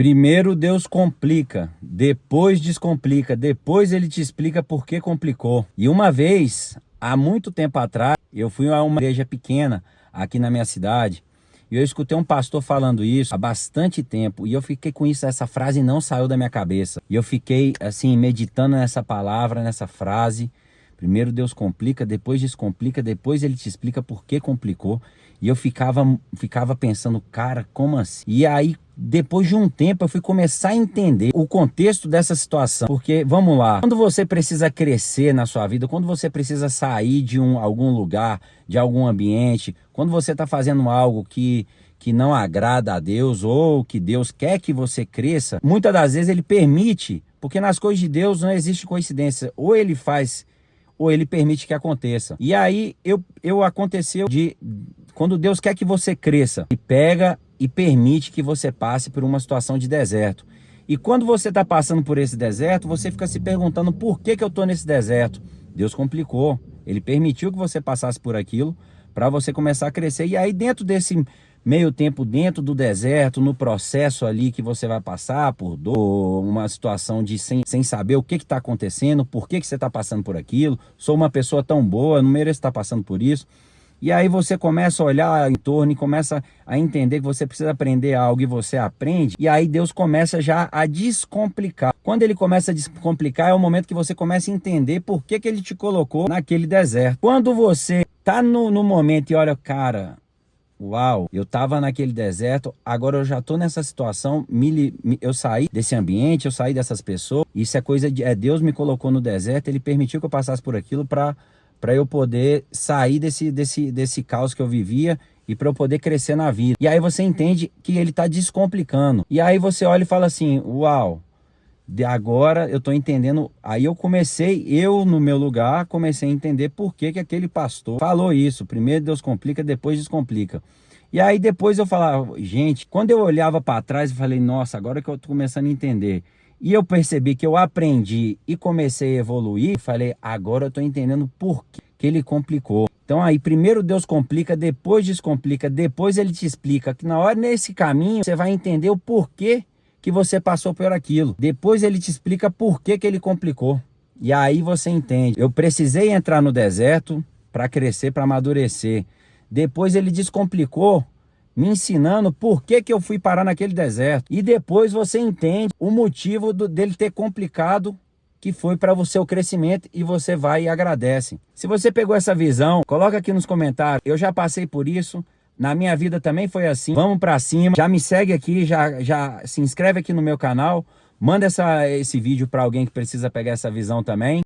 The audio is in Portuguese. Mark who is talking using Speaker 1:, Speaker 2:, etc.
Speaker 1: Primeiro Deus complica, depois descomplica, depois ele te explica por que complicou. E uma vez, há muito tempo atrás, eu fui a uma igreja pequena aqui na minha cidade e eu escutei um pastor falando isso há bastante tempo e eu fiquei com isso, essa frase não saiu da minha cabeça. E eu fiquei assim meditando nessa palavra, nessa frase. Primeiro Deus complica, depois descomplica, depois ele te explica por que complicou. E eu ficava pensando, cara, como assim? E aí, depois de um tempo, eu fui começar a entender o contexto dessa situação. Porque, vamos lá, quando você precisa crescer na sua vida, quando você precisa sair de algum lugar, de algum ambiente, quando você está fazendo algo que não agrada a Deus ou que Deus quer que você cresça, muitas das vezes ele permite, porque nas coisas de Deus não existe coincidência. Ou ele faz ou ele permite que aconteça. E aí aconteceu de quando Deus quer que você cresça, ele pega e permite que você passe por uma situação de deserto. E quando você está passando por esse deserto, você fica se perguntando por que eu estou nesse deserto. Deus complicou. Ele permitiu que você passasse por aquilo para você começar a crescer. E aí dentro desse meio tempo, dentro do deserto, no processo ali que você vai passar por dor, uma situação de sem saber o que está acontecendo, por que você está passando por aquilo, sou uma pessoa tão boa, não mereço estar passando por isso. E aí você começa a olhar em torno e começa a entender que você precisa aprender algo e você aprende. E aí Deus começa já a descomplicar. Quando ele começa a descomplicar é o momento que você começa a entender por que ele te colocou naquele deserto. Quando você tá no momento e olha, cara, uau, eu tava naquele deserto, agora eu já tô nessa situação, eu saí desse ambiente, eu saí dessas pessoas. Isso é coisa de Deus me colocou no deserto, ele permitiu que eu passasse por aquilo para eu poder sair desse caos que eu vivia e para eu poder crescer na vida. E aí você entende que ele está descomplicando. E aí você olha e fala assim, uau, agora eu estou entendendo. Aí eu no meu lugar, comecei a entender por que aquele pastor falou isso. Primeiro Deus complica, depois descomplica. E aí depois eu falava, gente, quando eu olhava para trás, eu falei, nossa, agora que eu estou começando a entender. E eu percebi que eu aprendi e comecei a evoluir, falei, agora eu estou entendendo por que ele complicou. Então aí, primeiro Deus complica, depois descomplica, depois ele te explica que na hora, nesse caminho, você vai entender o porquê que você passou por aquilo. Depois ele te explica por que ele complicou. E aí você entende. Eu precisei entrar no deserto para crescer, para amadurecer. Depois ele descomplicou, me ensinando por que eu fui parar naquele deserto. E depois você entende o motivo dele ter complicado, que foi para o seu crescimento, e você vai e agradece. Se você pegou essa visão, coloca aqui nos comentários. Eu já passei por isso, na minha vida também foi assim. Vamos para cima. Já me segue aqui, já se inscreve aqui no meu canal. Manda esse vídeo para alguém que precisa pegar essa visão também.